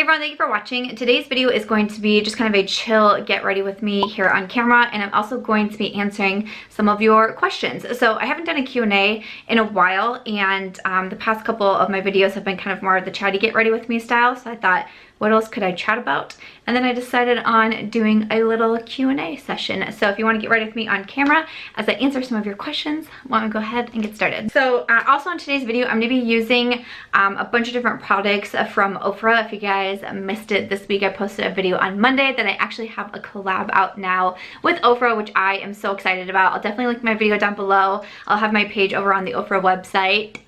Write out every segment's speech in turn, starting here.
everyone, thank you for watching. Today's video is going to be just kind of a chill get ready with me here on camera, and I'm also going to be answering some of your questions. So I haven't done a Q&A in a while, and the past couple of my videos have been kind of more of the chatty get ready with me style, so I thought, what else could I chat about? And then I decided on doing a little Q&A session. So if you want to get ready with me on camera as I answer some of your questions, why don't we go ahead and get started. So also in today's video, I'm going to be using a bunch of different products from Ofra. If you guys missed it this week, I posted a video on Monday that I actually have a collab out now with Ofra, which I am so excited about. I'll definitely link my video down below. I'll have my page over on the Ofra website.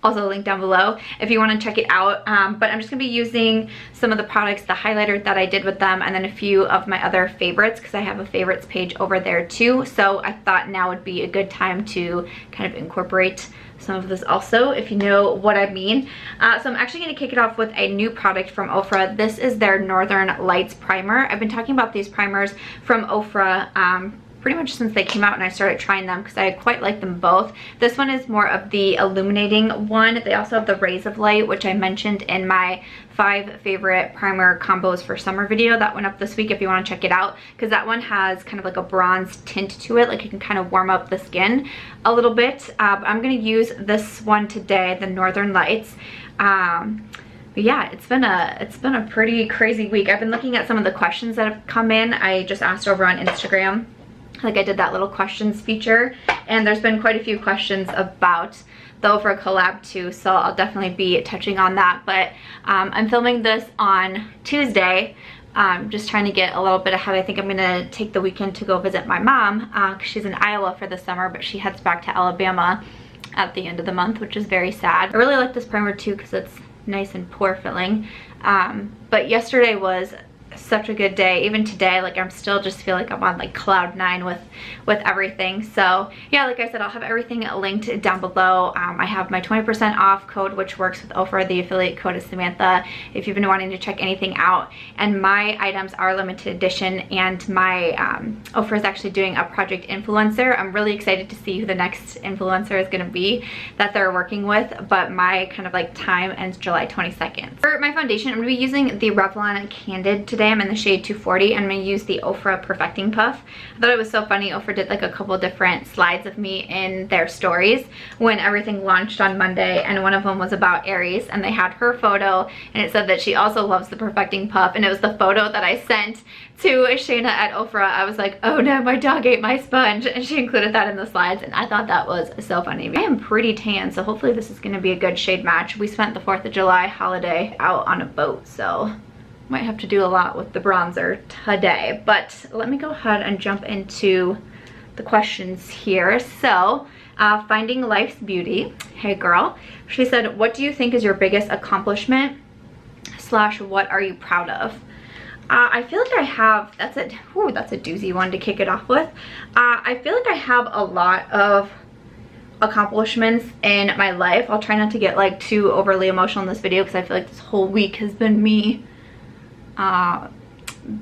Also link down below if you want to check it out, but I'm just gonna be using some of the products, the highlighter that I did with them, and then a few of my other favorites, because I have a favorites page over there too. So I thought now would be a good time to kind of incorporate some of this also, if you know what I mean. So I'm actually going to kick it off with a new product from Ofra. This is their Northern Lights primer. I've been talking about these primers from Ofra pretty much since they came out and I started trying them, because I quite like them both. This one is more of the illuminating one. They also have the Rays of Light, which I mentioned in my 5 favorite primer combos for summer video that went up this week if you want to check it out, because that one has kind of like a bronze tint to it, like it can kind of warm up the skin a little bit. But I'm going to use this one today, the Northern Lights. But yeah, it's been a pretty crazy week. I've been looking at some of the questions that have come in. I just asked over on Instagram, like I did that little questions feature, and there's been quite a few questions about the Ofra collab too, so I'll definitely be touching on that. But I'm filming this on Tuesday, just trying to get a little bit ahead. I think I'm gonna take the weekend to go visit my mom, because she's in Iowa for the summer, but she heads back to Alabama at the end of the month, which is very sad. I really like this primer too because it's nice and pore filling, but yesterday was such a good day. Even today, like I'm still just feel like I'm on like cloud 9 with everything. So yeah, like I said, I'll have everything linked down below. I have my 20% off code, which works with Ofra. The affiliate code is Samantha if you've been wanting to check anything out. And my items are limited edition, and my Ofra is actually doing a project influencer. I'm really excited to see who the next influencer is going to be that they're working with, but my kind of like time ends July 22nd. For my foundation, I'm going to be using the Revlon Candid today. I'm in the shade 240. I'm going to use the Ofra Perfecting Puff. I thought it was so funny. Ofra did like a couple different slides of me in their stories when everything launched on Monday, and one of them was about Aries, and they had her photo, and it said that she also loves the Perfecting Puff, and it was the photo that I sent to Shayna at Ofra. I was like, oh no, my dog ate my sponge, and she included that in the slides, and I thought that was so funny. I am pretty tan, so hopefully this is going to be a good shade match. We spent the 4th of July holiday out on a boat, so might have to do a lot with the bronzer today. But let me go ahead and jump into the questions here. So Finding Life's Beauty, hey girl, she said, what do you think is your biggest accomplishment / what are you proud of? I feel like I have, that's a doozy one to kick it off with. I feel like I have a lot of accomplishments in my life. I'll try not to get like too overly emotional in this video, because I feel like this whole week has been me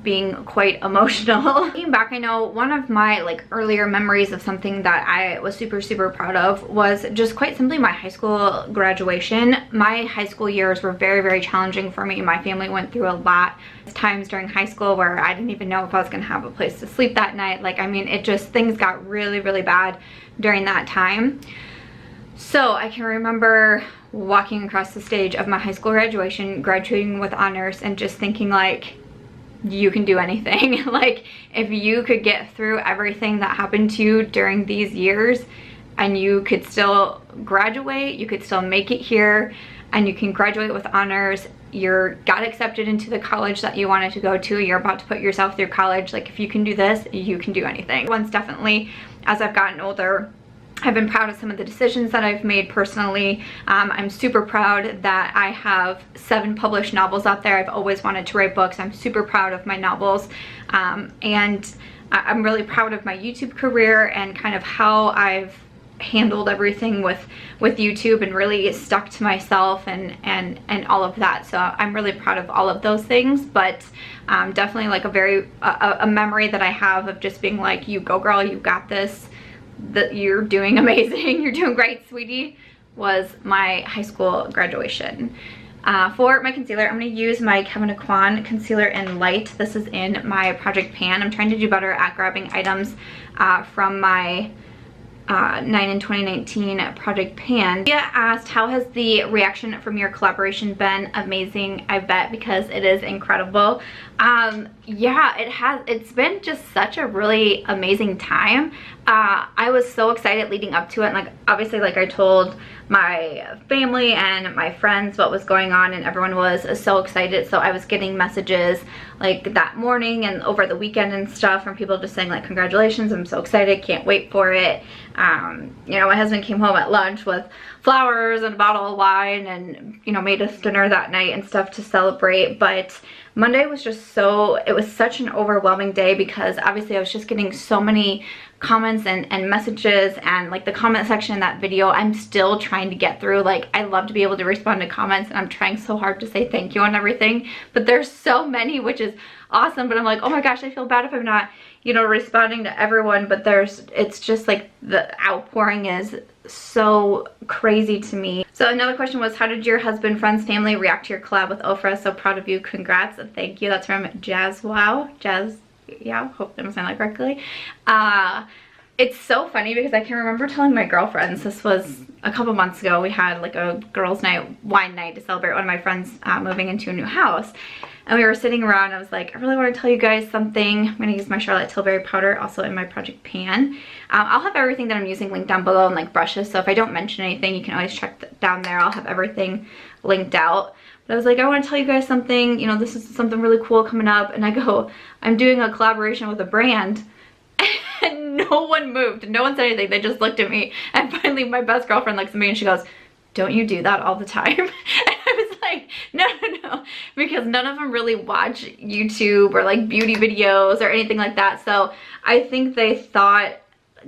being quite emotional. Looking back, I know one of my like earlier memories of something that I was super proud of was just quite simply my high school graduation. My high school years were very challenging for me. My family went through a lot of times during high school where I didn't even know if I was gonna have a place to sleep that night. Like, I mean, it just, things got really bad during that time. So I can remember walking across the stage of my high school graduation, graduating with honors, and just thinking like, you can do anything. Like, if you could get through everything that happened to you during these years, and you could still graduate, you could still make it here, and you can graduate with honors, you got accepted into the college that you wanted to go to, you're about to put yourself through college, like if you can do this, you can do anything. Once definitely, as I've gotten older, I've been proud of some of the decisions that I've made personally. I'm super proud that I have 7 published novels out there. I've always wanted to write books. I'm super proud of my novels. And I'm really proud of my YouTube career and kind of how I've handled everything with YouTube and really stuck to myself and all of that. So I'm really proud of all of those things, but definitely like a memory that I have of just being like, you go girl, you got this. That you're doing amazing, you're doing great, sweetie, was my high school graduation. For my concealer, I'm going to use my Kevyn Aucoin concealer in Lite. This is in my project pan. I'm trying to do better at grabbing items from my 9 in 2019 project pan. Leah asked, how has the reaction from your collaboration been? Amazing, I bet, because it is incredible. Yeah, it's been just such a really amazing time. I was so excited leading up to it, and like obviously like I told my family and my friends what was going on, and everyone was so excited. So I was getting messages like that morning and over the weekend and stuff from people just saying like, congratulations, I'm so excited, can't wait for it. You know, my husband came home at lunch with flowers and a bottle of wine and, you know, made us dinner that night and stuff to celebrate. But Monday was just it was such an overwhelming day, because obviously I was just getting so many comments and messages, and like the comment section in that video I'm still trying to get through. Like, I love to be able to respond to comments, and I'm trying so hard to say thank you and everything, but there's so many, which is awesome. But I'm like, oh my gosh, I feel bad if I'm not, you know, responding to everyone. But it's just like the outpouring is so crazy to me. So another question was, how did your husband, friends, family react to your collab with Ofra? So proud of you, congrats. Thank you. That's from Jazz, yeah, hope I'm saying that correctly. It's so funny because I can remember telling my girlfriends, this was a couple months ago, we had like a girls' night, wine night, to celebrate one of my friends moving into a new house. And we were sitting around, I was like, I really want to tell you guys something. I'm going to use my Charlotte Tilbury powder, also in my project pan. I'll have everything that I'm using linked down below, and like brushes, so if I don't mention anything, you can always check down there. I'll have everything linked out. But I was like, I want to tell you guys something, you know, this is something really cool coming up. And I go, I'm doing a collaboration with a brand. And no one moved, no one said anything. They just looked at me, and finally my best girlfriend looks at me and she goes, don't you do that all the time? And I was like, no, because none of them really watch YouTube or like beauty videos or anything like that. So I think they thought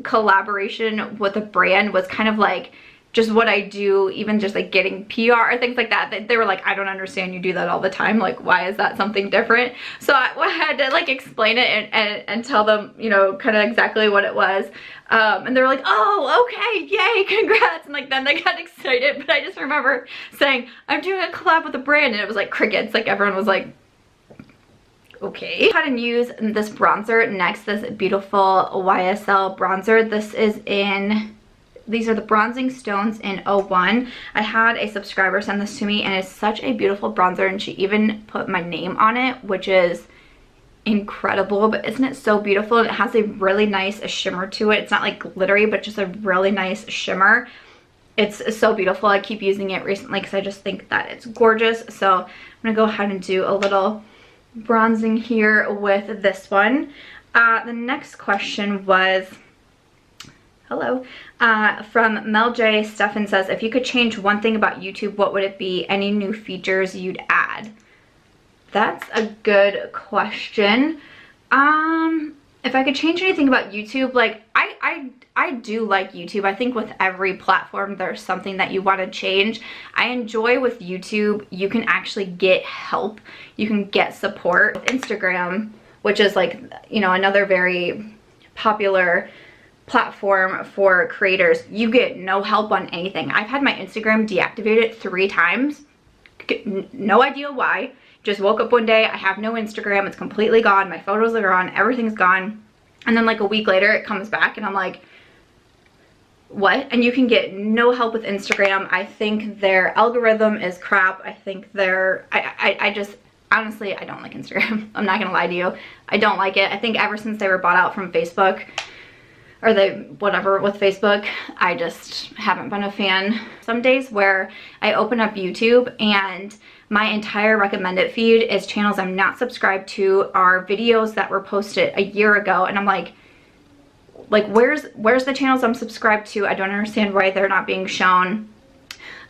collaboration with a brand was kind of like just what I do, even just like getting PR or things like that. They were like, I don't understand, you do that all the time, like why is that something different? So I had to like explain it and tell them, you know, kind of exactly what it was. And they were like, oh, okay, yay, congrats. And like then they got excited. But I just remember saying, I'm doing a collab with a brand, and it was like crickets. Like everyone was like, okay. How to use this bronzer next, this beautiful YSL bronzer. This is these are the Bronzing Stones in 01. I had a subscriber send this to me, and it's such a beautiful bronzer, and she even put my name on it, which is incredible. But isn't it so beautiful? And it has a really nice shimmer to it. It's not like glittery, but just a really nice shimmer. It's so beautiful. I keep using it recently because I just think that it's gorgeous. So I'm gonna go ahead and do a little bronzing here with this one. The next question was, hello, from Mel J. Stefan says, if you could change one thing about YouTube, what would it be? Any new features you'd add? That's a good question. If I could change anything about YouTube, like I do like YouTube. I think with every platform there's something that you want to change. I enjoy with YouTube, you can actually get help. You can get support. With Instagram, which is like, you know, another very popular platform for creators, you get no help on anything. I've had my Instagram deactivated 3 times. No idea why. Just woke up one day, I have no Instagram, it's completely gone, my photos are gone, everything's gone. And then like a week later it comes back and I'm like, what? And you can get no help with Instagram. I think their algorithm is crap. I think I just, honestly, I don't like Instagram. I'm not gonna lie to you. I don't like it. I think ever since they were bought out from Facebook, or whatever with Facebook, I just haven't been a fan. Some days where I open up YouTube and my entire recommended feed is channels I'm not subscribed to, are videos that were posted a year ago, and I'm like where's the channels I'm subscribed to? I don't understand why they're not being shown.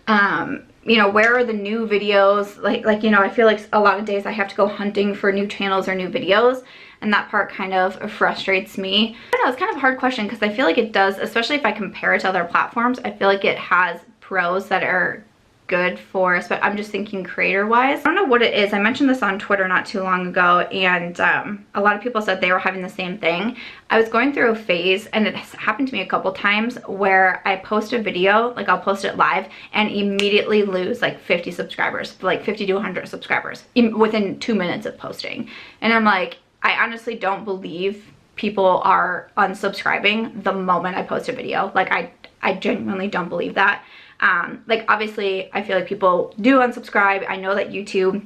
You know, where are the new videos? Like you know, I feel like a lot of days I have to go hunting for new channels or new videos, and that part kind of frustrates me. I don't know, it's kind of a hard question because I feel like it does, especially if I compare it to other platforms, I feel like it has pros that are good for, but I'm just thinking creator wise. I don't know what it is. I mentioned this on Twitter not too long ago, and a lot of people said they were having the same thing. I was going through a phase, and it has happened to me a couple times, where I post a video, like I'll post it live and immediately lose like 50 subscribers, like 50 to 100 subscribers within 2 minutes of posting. And I'm like, I honestly don't believe people are unsubscribing the moment I post a video. Like I genuinely don't believe that. Like obviously I feel like people do unsubscribe. I know that YouTube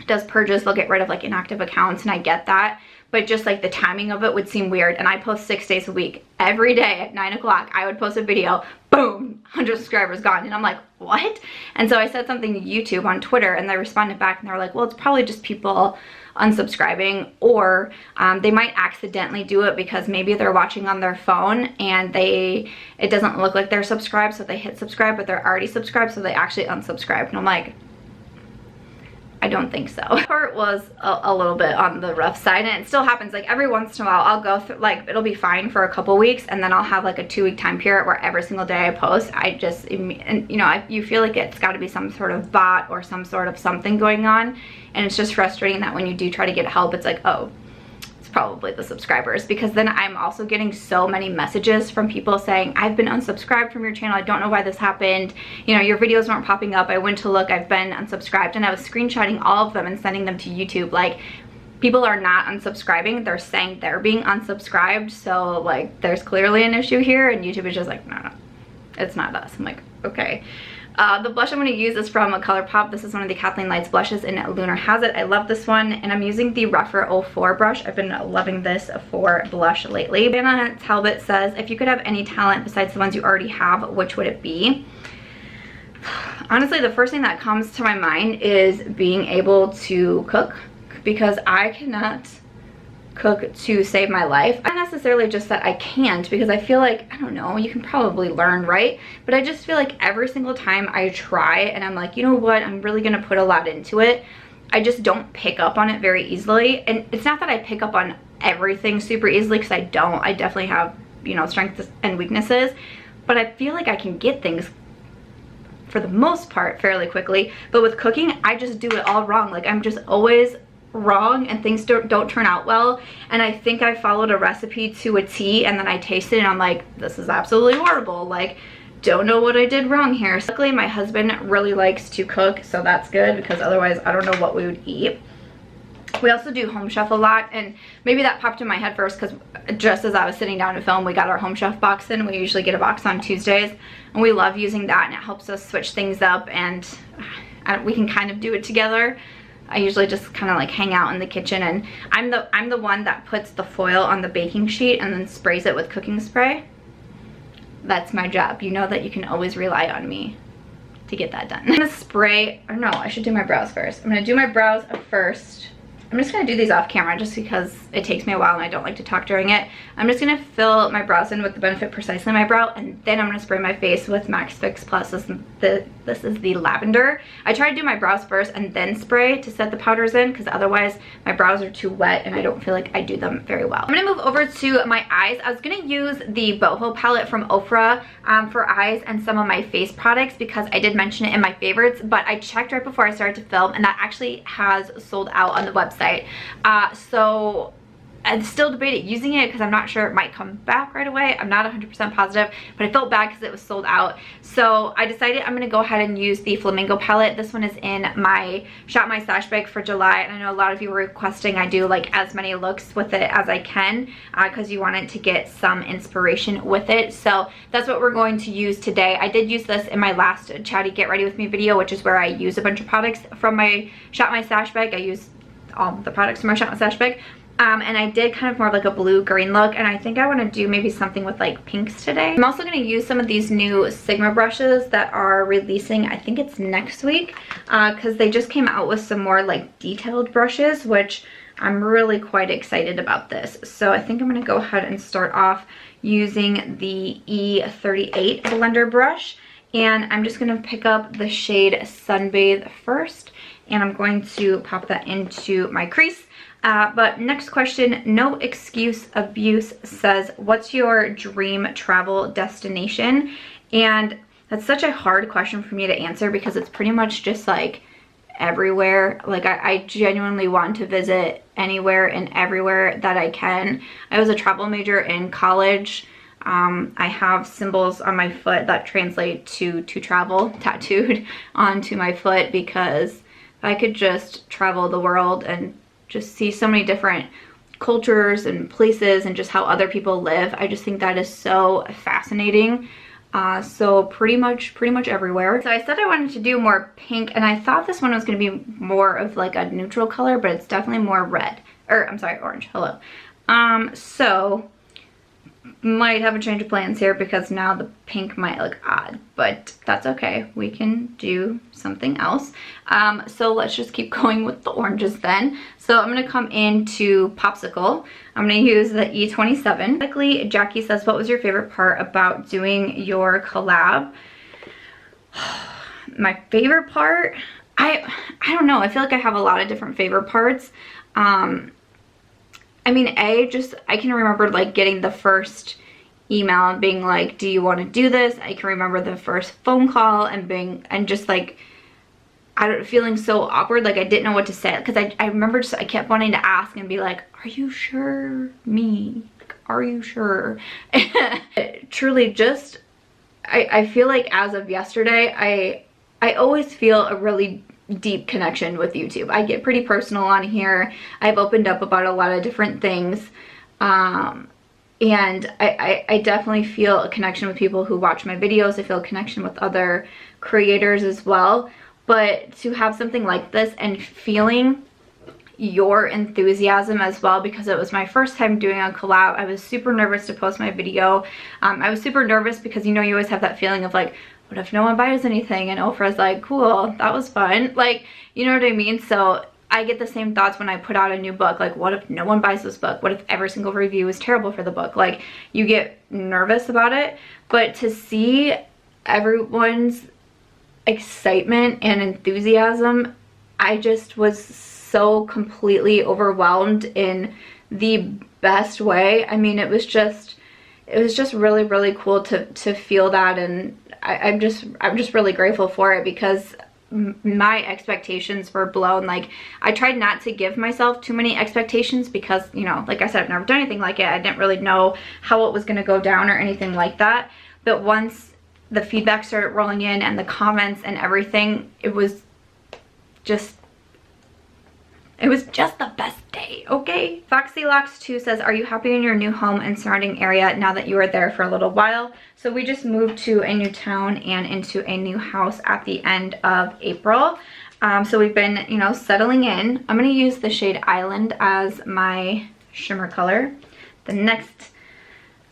does purges, they'll get rid of like inactive accounts, and I get that, but just like the timing of it would seem weird. And I post 6 days a week. Every day at 9 o'clock I would post a video, boom, 100 subscribers gone, and I'm like, what? And so I said something to YouTube on Twitter, and they responded back and they were like, well, it's probably just people unsubscribing, or they might accidentally do it because maybe they're watching on their phone and it doesn't look like they're subscribed, so they hit subscribe, but they're already subscribed, so they actually unsubscribed. And I'm like, I don't think so. That part was a little bit on the rough side, and it still happens. Like every once in a while I'll go through, like it'll be fine for a couple weeks, and then I'll have like a 2-week time period where every single day I post, and you know, you feel like it's got to be some sort of bot or some sort of something going on, and it's just frustrating that when you do try to get help, it's like, oh, it's probably the subscribers. Because then I'm also getting so many messages from people saying, I've been unsubscribed from your channel, I don't know why this happened, you know, your videos weren't popping up, I went to look, I've been unsubscribed. And I was screenshotting all of them and sending them to YouTube. Like, people are not unsubscribing, they're saying they're being unsubscribed, so like there's clearly an issue here, and YouTube is just like, no, it's not us. I'm like, okay. The blush I'm going to use is from Colourpop. This is one of the Kathleen Lights blushes, and Lunar has it. I love this one, and I'm using the Rephr 04 brush. I've been loving this for blush lately. Anna Talbot says, if you could have any talent besides the ones you already have, which would it be? Honestly, the first thing that comes to my mind is being able to cook, because I cannot cook to save my life. Not necessarily just that I can't, because I feel like, I don't know, you can probably learn, right? But I just feel like every single time I try and I'm like, you know what, I'm really gonna put a lot into it, I just don't pick up on it very easily. And it's not that I pick up on everything super easily, because I don't. I definitely have, you know, strengths and weaknesses, but I feel like I can get things for the most part fairly quickly. But with cooking, I just do it all wrong. Like, I'm just always wrong, and things don't turn out well. And I think I followed a recipe to a T, and then I tasted it and I'm like, this is absolutely horrible. Like, don't know what I did wrong here. Luckily my husband really likes to cook, so that's good, because otherwise I don't know what we would eat. We also do Home Chef a lot, and maybe that popped in my head first because just as I was sitting down to film, we got our Home Chef box in. We usually get a box on Tuesdays, and we love using that, and it helps us switch things up, and we can kind of do it together. I usually just kind of like hang out in the kitchen, and I'm the one that puts the foil on the baking sheet and then sprays it with cooking spray. That's my job. You know that you can always rely on me to get that done. I'm gonna spray, or no, I should do my brows first. I'm gonna do my brows first. I'm just gonna do these off camera just because it takes me a while and I don't like to talk during it. I'm just gonna fill my brows in with the Benefit Precisely My Brow, and then I'm gonna spray my face with Max Fix Plus. This is the lavender. I try to do my brows first and then spray to set the powders in, because otherwise my brows are too wet and I don't feel like I do them very well. I'm gonna move over to my eyes. I was gonna use the Boho palette from Ofra for eyes and some of my face products, because I did mention it in my favorites, but I checked right before I started to film, and that actually has sold out on the website. So I'm still debating using it, because I'm not sure, it might come back right away. I'm not 100% positive, but I felt bad because it was sold out. So I decided I'm going to go ahead and use the Flamingo palette. This one is in my Shop My Stash bag for July, and I know a lot of you were requesting I do like as many looks with it as I can, because you wanted to get some inspiration with it. So that's what we're going to use today. I did use this in my last Chatty Get Ready With Me video, which is where I use a bunch of products from my Shop My Stash bag. I use all the products from my Shop My Stash bag. And I did kind of more of like a blue-green look, and I think I want to do maybe something with like pinks today. I'm also going to use some of these new Sigma brushes that are releasing, I think it's next week, because they just came out with some more like detailed brushes, which I'm really quite excited about this. So I think I'm going to go ahead and start off using the E38 blender brush, and I'm just going to pick up the shade Sunbathe first, and I'm going to pop that into my crease. But next question, No Excuse Abuse says, what's your dream travel destination? And That's such a hard question for me to answer because it's pretty much just like everywhere. Like I genuinely want to visit anywhere and everywhere that I can. I was a travel major in college. I have symbols on my foot that translate to travel tattooed onto my foot, because if I could just travel the world and just see so many different cultures and places and just how other people live, I just think that is so fascinating. So pretty much everywhere. So I said I wanted to do more pink, and I thought this one was going to be more of like a neutral color, but it's definitely more red, or I'm sorry, orange. Hello. So might have a change of plans here because now the pink might look odd, but that's okay. We can do something else. So let's just keep going with the oranges then. So I'm going to come into Popsicle. I'm going to use the E27. Quickly, Jackie says, what was your favorite part about doing your collab? My favorite part? I don't know. I feel like I have a lot of different favorite parts. I mean, I can remember like getting the first email and being like, do you want to do this? I can remember the first phone call and just like, feeling so awkward, like I didn't know what to say, because I remember I kept wanting to ask and be like, are you sure? Like, are you sure? Truly just, I feel like as of yesterday, I always feel a really deep connection with YouTube. I get pretty personal on here. I've opened up about a lot of different things. And I definitely feel a connection with people who watch my videos. I feel a connection with other creators as well. But to have something like this and feeling your enthusiasm as well, because it was my first time doing a collab, I was super nervous to post my video. I was super nervous because, you know, you always have that feeling of like, what if no one buys anything? And Ofra's like, cool, that was fun. Like, you know what I mean? So I get the same thoughts when I put out a new book. Like, what if no one buys this book? What if every single review is terrible for the book? Like, you get nervous about it. But to see everyone's excitement and enthusiasm, I just was so completely overwhelmed in the best way. I mean, it was just really, really cool to feel that, and I'm just really grateful for it, because my expectations were blown. Like, I tried not to give myself too many expectations because, you know, like I said, I've never done anything like it. I didn't really know how it was going to go down or anything like that. But once the feedback started rolling in and the comments and everything, it was just the best day, okay? FoxyLocks2 says, are you happy in your new home and surrounding area now that you were there for a little while? So we just moved to a new town and into a new house at the end of April. So we've been, you know, settling in. I'm gonna use the shade Island as my shimmer color. The next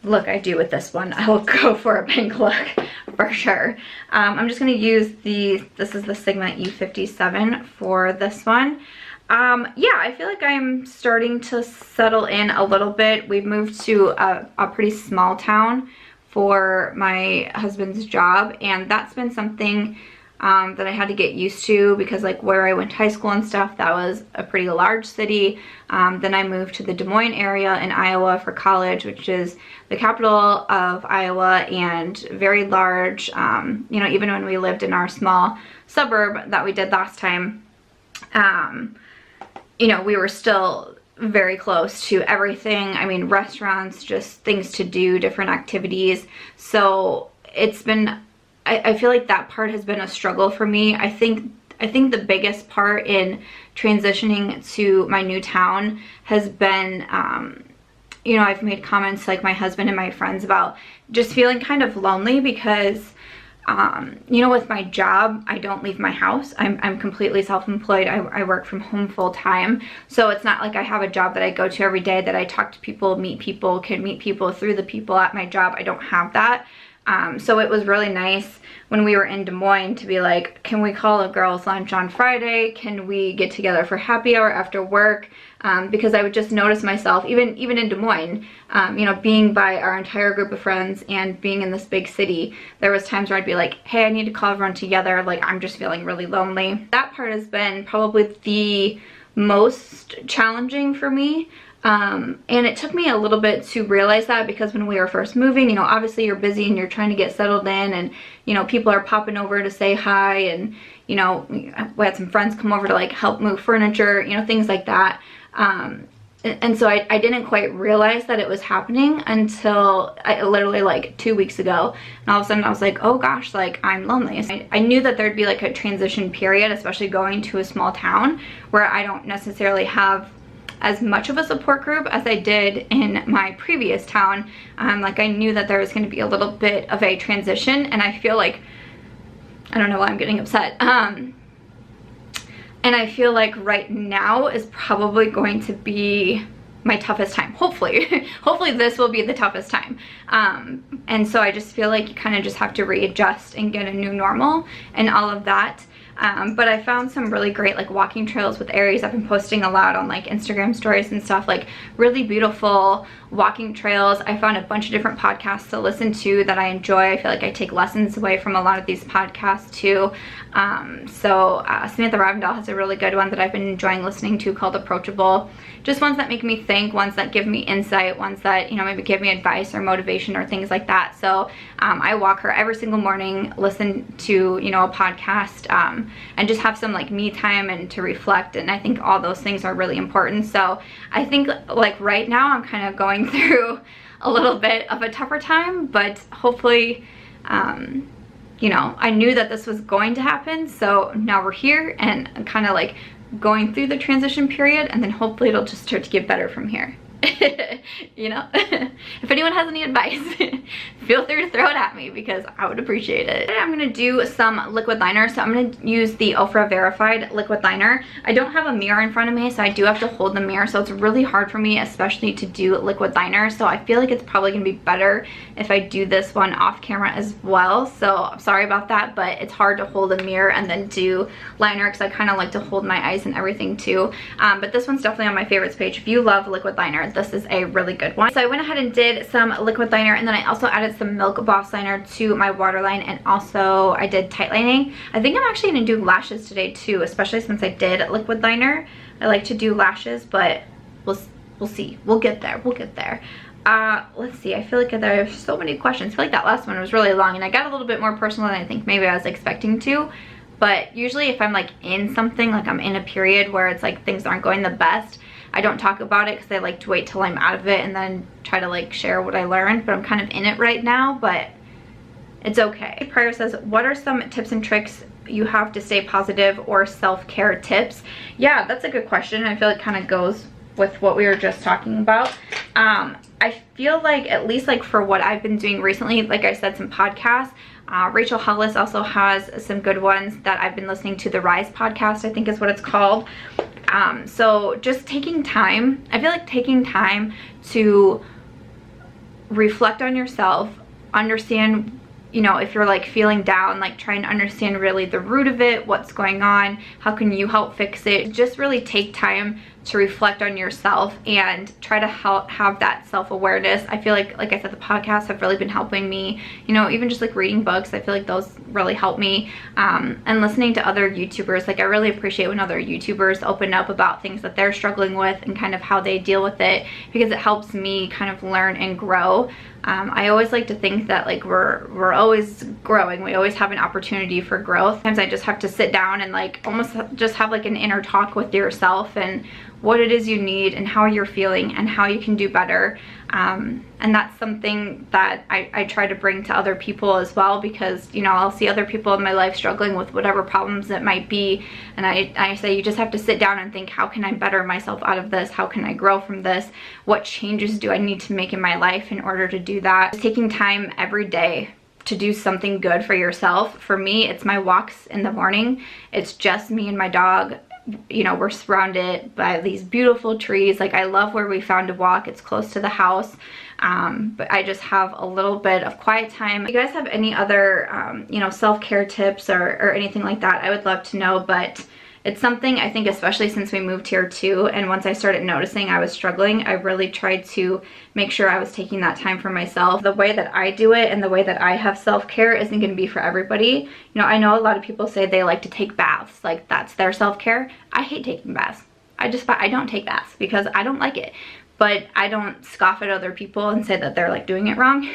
look I do with this one, I will go for a pink look for sure. I'm just gonna use this is the Sigma E57 for this one. Yeah, I feel like I'm starting to settle in a little bit. We've moved to a pretty small town for my husband's job, and that's been something that I had to get used to, because like where I went to high school and stuff, that was a pretty large city. Then I moved to the Des Moines area in Iowa for college, which is the capital of Iowa and very large. You know, even when we lived in our small suburb that we did last time, you know, we were still very close to everything. I mean, restaurants, just things to do, different activities. So it's been, I feel like that part has been a struggle for me. I think the biggest part in transitioning to my new town has been, you know, I've made comments like my husband and my friends about just feeling kind of lonely because, you know, with my job, I don't leave my house. I'm completely self-employed. I work from home full time. So it's not like I have a job that I go to every day, that I talk to people, meet people, can meet people through the people at my job. I don't have that. So it was really nice when we were in Des Moines to be like, can we call a girls' lunch on Friday? Can we get together for happy hour after work? Because I would just notice myself, even in Des Moines, you know, being by our entire group of friends and being in this big city, there was times where I'd be like, hey, I need to call everyone together. Like, I'm just feeling really lonely. That part has been probably the most challenging for me. And it took me a little bit to realize that, because when we were first moving, you know, obviously you're busy and you're trying to get settled in, and, you know, people are popping over to say hi, and, you know, we had some friends come over to like help move furniture, you know, things like that. And so I didn't quite realize that it was happening until literally like 2 weeks ago. And all of a sudden I was like, oh gosh, like I'm lonely. I knew that there'd be like a transition period, especially going to a small town where I don't necessarily have as much of a support group as I did in my previous town. Like I knew that there was going to be a little bit of a transition, and I feel like, I don't know why I'm getting upset. And I feel like right now is probably going to be my toughest time, hopefully. Hopefully this will be the toughest time. And so I just feel like you kind of just have to readjust and get a new normal and all of that. But I found some really great like walking trails with Aries. I've been posting a lot on like Instagram stories and stuff, like really beautiful walking trails. I found a bunch of different podcasts to listen to that I enjoy. I feel like I take lessons away from a lot of these podcasts too. Samantha Ravendale has a really good one that I've been enjoying listening to called Approachable. Just ones that make me think, ones that give me insight, ones that, you know, maybe give me advice or motivation or things like that. So I walk her every single morning, listen to, you know, a podcast, and just have some like me time and to reflect. And I think all those things are really important. So I think like right now I'm kind of going through a little bit of a tougher time, but hopefully, you know, I knew that this was going to happen, so now we're here and I'm kind of like going through the transition period, and then hopefully it'll just start to get better from here. You know, if anyone has any advice, feel free to throw it at me because I would appreciate it. I'm gonna do some liquid liner, so I'm gonna use the Ofra Verified liquid liner. I don't have a mirror in front of me, so I do have to hold the mirror, so it's really hard for me, especially to do liquid liner. So I feel like it's probably gonna be better if I do this one off camera as well. So I'm sorry about that, but it's hard to hold a mirror and then do liner because I kind of like to hold my eyes and everything too. But this one's definitely on my favorites page. If you love liquid liner, this is a really good one. So I went ahead and did some liquid liner, and then I also added some Milk Boss liner to my waterline, and also I did tight lining. I think I'm actually going to do lashes today too, especially since I did liquid liner. I like to do lashes, but we'll see. We'll get there. We'll get there. Let's see. I feel like there are so many questions. I feel like that last one was really long, and I got a little bit more personal than I think maybe I was expecting to. But usually if I'm like in something, like I'm in a period where it's like things aren't going the best, I don't talk about it because I like to wait till I'm out of it and then try to like share what I learned. But I'm kind of in it right now, but it's okay. Prayer says, what are some tips and tricks you have to stay positive, or self-care tips? Yeah, that's a good question. I feel it kind of goes with what we were just talking about. I feel like, at least like for what I've been doing recently, like I said, some podcasts. Rachel Hollis also has some good ones that I've been listening to. The Rise podcast, I think is what it's called. So just taking time, I feel like taking time to reflect on yourself, understand, you know, if you're like feeling down, like try and understand really the root of it, what's going on, how can you help fix it. Just really take time to reflect on yourself and try to have that self-awareness. I feel like I said, the podcasts have really been helping me, you know, even just like reading books. I feel like those really help me, and listening to other YouTubers. Like I really appreciate when other YouTubers open up about things that they're struggling with and kind of how they deal with it, because it helps me kind of learn and grow. I always like to think that like we're always growing. We always have an opportunity for growth. Sometimes I just have to sit down and like almost just have like an inner talk with yourself and what it is you need and how you're feeling and how you can do better. And that's something that I try to bring to other people as well, because, you know, I'll see other people in my life struggling with whatever problems it might be. And I say, you just have to sit down and think, how can I better myself out of this? How can I grow from this? What changes do I need to make in my life in order to do that? Just taking time every day to do something good for yourself. For me, it's my walks in the morning. It's just me and my dog. You know, we're surrounded by these beautiful trees. Like I love where we found to walk. It's close to the house. But I just have a little bit of quiet time. If you guys have any other, you know, self-care tips or anything like that, I would love to know. But it's something I think, especially since we moved here too, and once I started noticing I was struggling, I really tried to make sure I was taking that time for myself. The way that I do it and the way that I have self-care isn't going to be for everybody. You know, I know a lot of people say they like to take baths, like that's their self-care. I hate taking baths. I don't take baths because I don't like it. but I don't scoff at other people and say that they're like doing it wrong.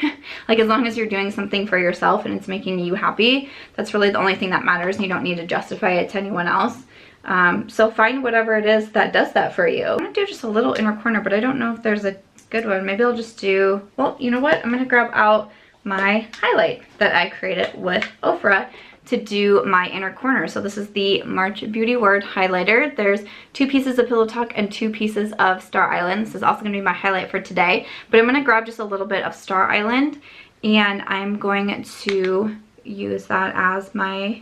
Like as long as you're doing something for yourself and it's making you happy, that's really the only thing that matters, and you don't need to justify it to anyone else. So find whatever it is that does that for you. I'm gonna do just a little inner corner, but I don't know if there's a good one. Maybe I'll just do, well, you know what? I'm gonna grab out my highlight that I created with Ofra to do my inner corner. So this is the MarchBeautyWord highlighter. There's 2 pieces of Pillow Talk and 2 pieces of Star Island. This is also gonna be my highlight for today, but I'm gonna grab just a little bit of Star Island, and I'm going to use that as my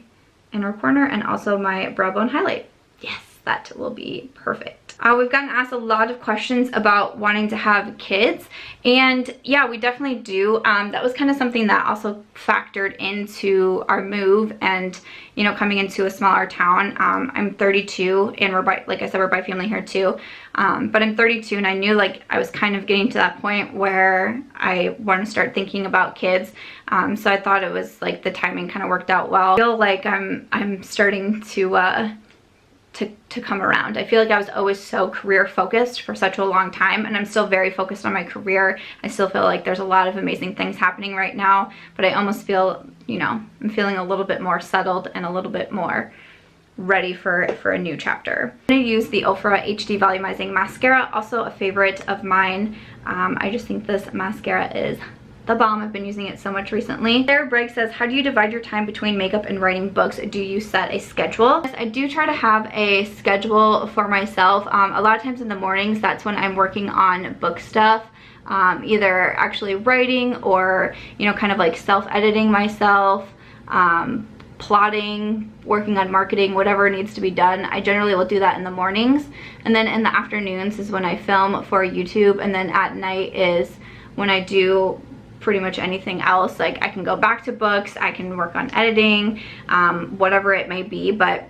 inner corner and also my brow bone highlight. Yes, that will be perfect. We've gotten asked a lot of questions about wanting to have kids, and yeah, we definitely do. That was kind of something that also factored into our move and, you know, coming into a smaller town. I'm 32 and like I said, we're by family here too. But I'm 32 and I knew like I was kind of getting to that point where I want to start thinking about kids. So I thought it was like the timing kind of worked out well. I feel like I'm starting to come around. I feel like I was always so career focused for such a long time, and I'm still very focused on my career. I still feel like there's a lot of amazing things happening right now, but I almost feel, you know, I'm feeling a little bit more settled and a little bit more ready for a new chapter. I'm going to use the Ofra HD Volumizing Mascara, also a favorite of mine. I just think this mascara is the bomb. I've been using it so much recently. Sarah Bragg says, how do you divide your time between makeup and writing books? Do you set a schedule? Yes, I do try to have a schedule for myself. A lot of times in the mornings, that's when I'm working on book stuff. Either actually writing or, you know, kind of like self-editing myself, plotting, working on marketing, whatever needs to be done. I generally will do that in the mornings. And then in the afternoons is when I film for YouTube. And then at night is when I do pretty much anything else. Like I can go back to books, I can work on editing, whatever it may be, but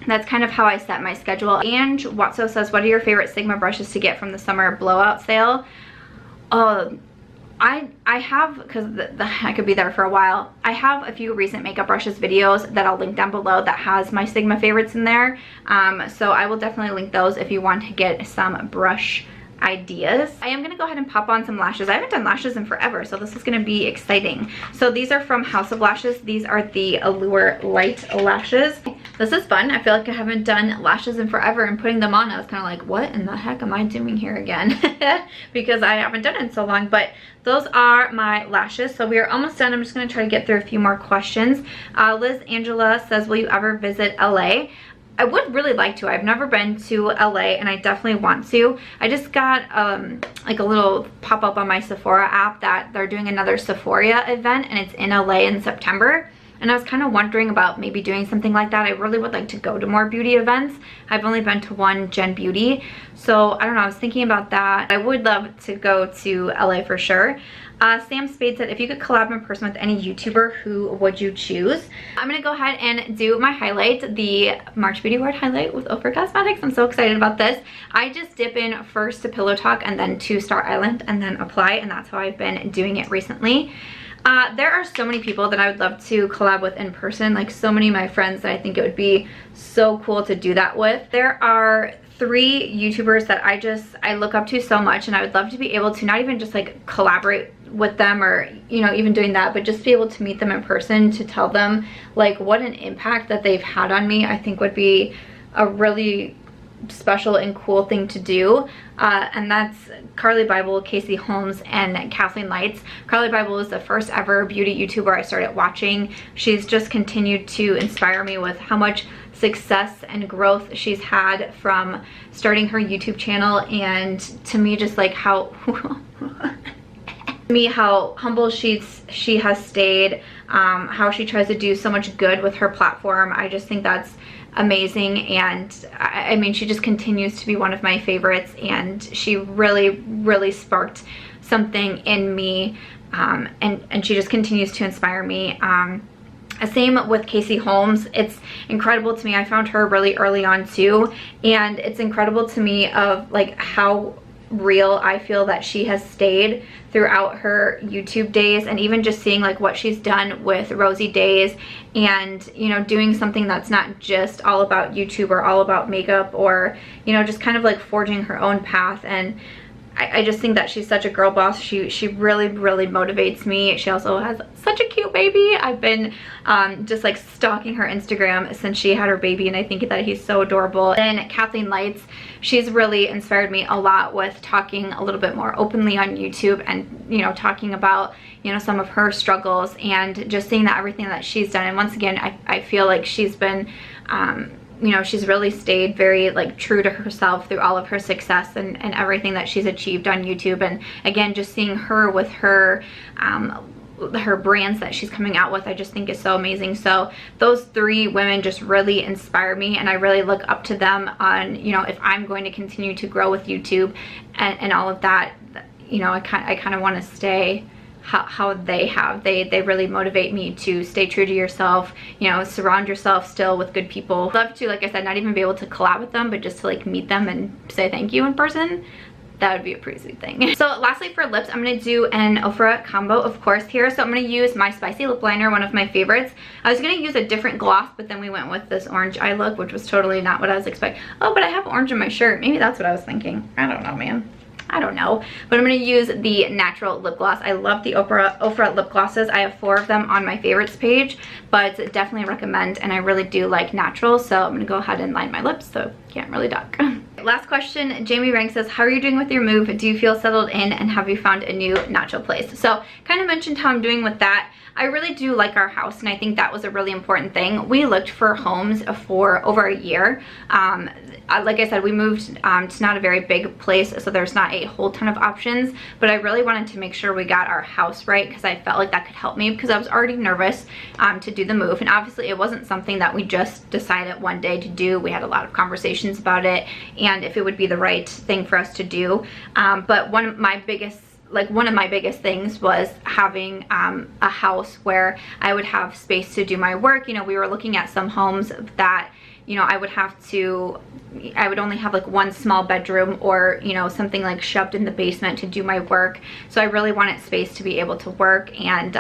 that's kind of how I set my schedule. And Watso says, what are your favorite Sigma brushes to get from the summer blowout sale? I have, because I could be there for a while, I have a few recent makeup brushes videos that I'll link down below that has my Sigma favorites in there. So I will definitely link those if you want to get some brush ideas. I am gonna go ahead and pop on some lashes. I haven't done lashes in forever, so this is gonna be exciting. So these are from House of Lashes. These are the Allura Lite lashes. This is fun. I feel like I haven't done lashes in forever, and putting them on, I was kind of like, what in the heck am I doing here again? Because I haven't done it in so long, but those are my lashes. So we are almost done. I'm just gonna try to get through a few more questions. Liz Angela says, will you ever visit LA? I would really like to. I've never been to LA and I definitely want to. I just got like a little pop-up on my Sephora app that they're doing another Sephora event, and it's in LA in September. And I was kind of wondering about maybe doing something like that. I really would like to go to more beauty events. I've only been to one, Gen Beauty. So I don't know, I was thinking about that. I would love to go to LA for sure. Sam Spade said, if you could collab in person with any YouTuber, who would you choose? I'm gonna go ahead and do my highlight, the MarchBeautyWord highlight with Ofra Cosmetics. I'm so excited about this. I just dip in first to Pillow Talk and then to Star Island and then apply, and that's how I've been doing it recently. There are so many people that I would love to collab with in person, like so many of my friends that I think it would be so cool to do that with. There are 3 YouTubers that I look up to so much, and I would love to be able to not even just like collaborate with them or, you know, even doing that, but just be able to meet them in person to tell them like what an impact that they've had on me. I think would be a really special and cool thing to do. And that's Carly Bible, Casey Holmes, and Kathleen Lights. Carly Bible is the first ever beauty YouTuber I started watching. She's just continued to inspire me with how much success and growth she's had from starting her YouTube channel, and to me just like how how humble she has stayed, how she tries to do so much good with her platform. I just think that's amazing, and I mean, she just continues to be one of my favorites, and she really sparked something in me, and she just continues to inspire me. Same with Casey Holmes. It's incredible to me. I found her really early on too, and it's incredible to me of like how real I feel that she has stayed throughout her YouTube days, and even just seeing like what she's done with Rosy Days, and you know, doing something that's not just all about YouTube or all about makeup, or you know, just kind of like forging her own path. And I just think that she's such a girl boss. She really motivates me. She also has such a cute baby. I've been just like stalking her Instagram since she had her baby, and I think that he's so adorable. Then Kathleen Lites, she's really inspired me a lot with talking a little bit more openly on YouTube, and you know, talking about, you know, some of her struggles, and just seeing that everything that she's done. And once again, I feel like she's been you know, she's really stayed very like true to herself through all of her success and everything that she's achieved on YouTube. And again, just seeing her with her brands that she's coming out with, I just think is so amazing. So those three women just really inspire me, and I really look up to them on, you know, if I'm going to continue to grow with YouTube and all of that, you know, I kind of want to stay how they have. They really motivate me to stay true to yourself, you know, surround yourself still with good people. Love to, like I said, not even be able to collab with them, but just to like meet them and say thank you in person. That would be a pretty sweet thing. So lastly, for lips, I'm going to do an Ofra combo, of course, here. So I'm going to use my Spicy Lip Liner, one of my favorites. I was going to use a different gloss, but then we went with this orange eye look, which was totally not what I was expecting. Oh, but I have orange in my shirt. Maybe that's what I was thinking. I don't know, man. I don't know, but I'm going to use the natural lip gloss. I love the Ofra lip glosses. I have 4 of them on my favorites page, but definitely recommend, and I really do like natural, so I'm going to go ahead and line my lips so can't really duck. Last question, Jamie Rank says, how are you doing with your move? Do you feel settled in, and have you found a new natural place? So kind of mentioned how I'm doing with that. I really do like our house, and I think that was a really important thing. We looked for homes for over a year. Like I said, we moved to not a very big place, so there's not a whole ton of options, but I really wanted to make sure we got our house right, because I felt like that could help me, because I was already nervous to do the move. And obviously it wasn't something that we just decided one day to do. We had a lot of conversations about it and if it would be the right thing for us to do. But one of my biggest things was having a house where I would have space to do my work. You know, we were looking at some homes that, you know, I would only have like one small bedroom, or, you know, something like shoved in the basement to do my work. So I really wanted space to be able to work, and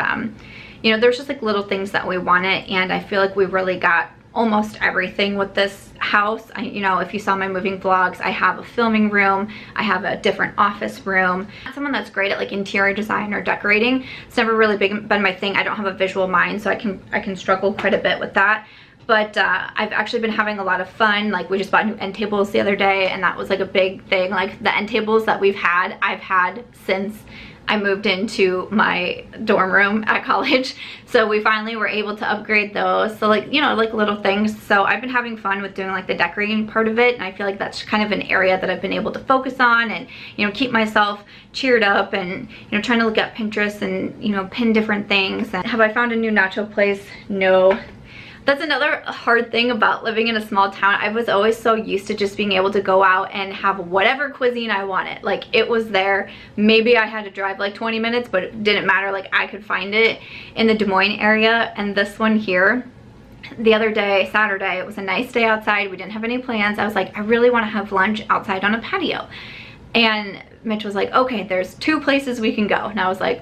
you know, there's just like little things that we wanted, and I feel like we really got almost everything with this house. You know, if you saw my moving vlogs, I have a filming room, I have a different office room. I'm someone that's great at like interior design or decorating. It's never really been my thing. I don't have a visual mind, so I can struggle quite a bit with that. But I've actually been having a lot of fun. Like, we just bought new end tables the other day, and that was like a big thing. Like, the end tables that I've had since I moved into my dorm room at college. So we finally were able to upgrade those. So like, you know, like little things. So I've been having fun with doing like the decorating part of it, and I feel like that's kind of an area that I've been able to focus on and, you know, keep myself cheered up, and, you know, trying to look at Pinterest and, you know, pin different things. And have I found a new natural place? No. That's another hard thing about living in a small town. I was always so used to just being able to go out and have whatever cuisine I wanted. Like, it was there. Maybe I had to drive like 20 minutes, but it didn't matter. Like, I could find it in the Des Moines area. And this one here, the other day, Saturday, it was a nice day outside. We didn't have any plans. I was like, I really want to have lunch outside on a patio. And Mitch was like, okay, there's 2 places we can go. And I was like,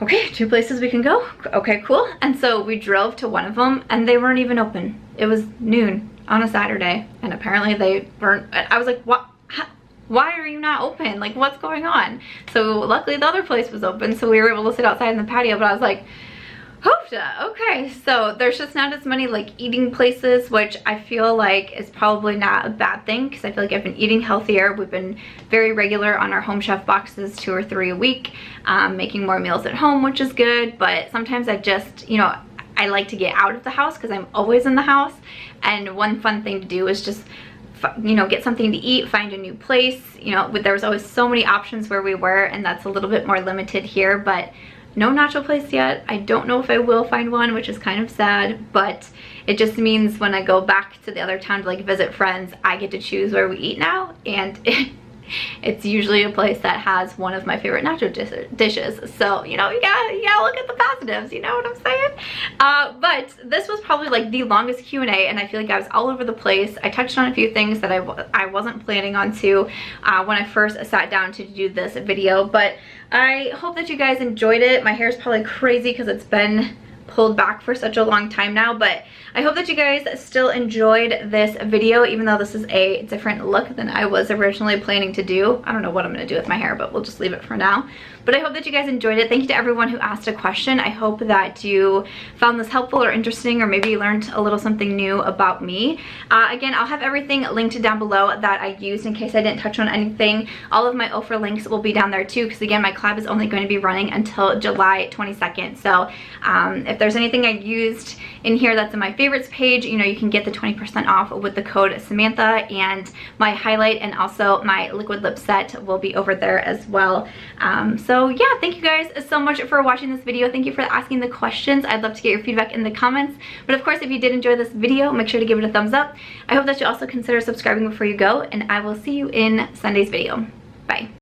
okay, 2 places we can go. Okay, cool. And so we drove to one of them, and they weren't even open. It was noon on a Saturday, and apparently they weren't. I was like, what? Why are you not open? Like, what's going on? So luckily the other place was open, so we were able to sit outside in the patio. But I was like, Hoopta, okay. So there's just not as many like eating places, which I feel like is probably not a bad thing, because I feel like I've been eating healthier. We've been very regular on our Home Chef boxes, 2 or 3 a week, making more meals at home, which is good. But sometimes I just, you know, I like to get out of the house because I'm always in the house. And one fun thing to do is just, you know, get something to eat, find a new place. You know, there was always so many options where we were, and that's a little bit more limited here. But no natural place yet. I don't know if I will find one, which is kind of sad, but it just means when I go back to the other town to like visit friends, I get to choose where we eat now, and it's usually a place that has one of my favorite natural dishes. So, you know, you gotta look at the positives, you know what I'm saying? But this was probably like the longest Q&A, and I feel like I was all over the place. I touched on a few things that I wasn't planning on to when I first sat down to do this video, but I hope that you guys enjoyed it. My hair is probably crazy because it's been pulled back for such a long time now, but I hope that you guys still enjoyed this video, even though this is a different look than I was originally planning to do. I don't know what I'm going to do with my hair, but we'll just leave it for now. But I hope that you guys enjoyed it. Thank you to everyone who asked a question. I hope that you found this helpful or interesting, or maybe you learned a little something new about me. Again, I'll have everything linked down below that I used in case I didn't touch on anything. All of my Ofra links will be down there too, because again, my collab is only going to be running until July 22nd. So if there's anything I used in here that's in my favorites page, you know, you can get the 20% off with the code Samantha, and my highlight and also my liquid lip set will be over there as well. So yeah, thank you guys so much for watching this video. Thank you for asking the questions. I'd love to get your feedback in the comments. But of course, if you did enjoy this video, make sure to give it a thumbs up. I hope that you also consider subscribing before you go, and I will see you in Sunday's video. Bye.